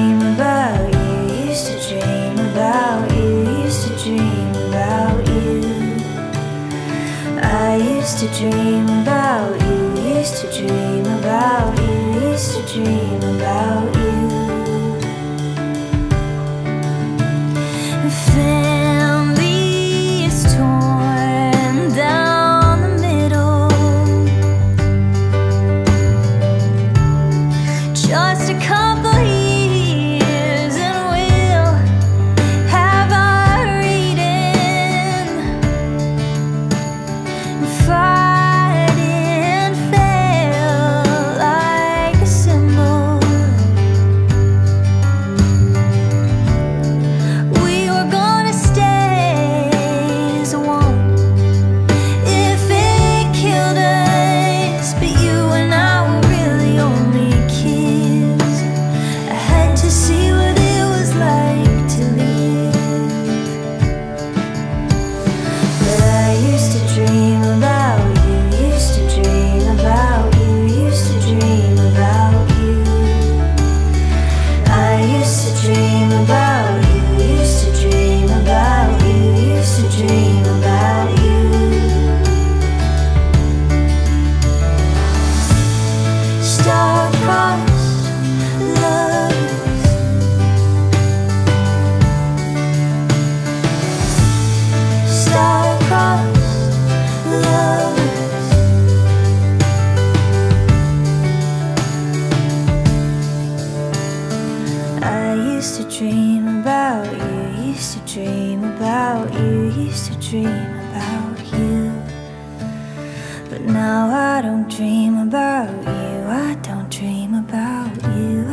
dream about you, used to dream about you, used to dream about you. I used to dream about you, used to dream about you, used to dream about you. Family is torn down the middle, just a couple years and we'll have our Eden. Fight and fail like a symbol. We were gonna stay as one if it killed us, but you and I were really only kids. I had to see what it was like to live. But I used to dream about you, used to dream about you, used to dream about you. I used to dream about you, used to dream about you, used to dream about you. Star-crossed lovers, star-crossed lovers. I used to dream about you, used to dream about you, used to dream about you. But now I don't dream about you, I don't dream about you.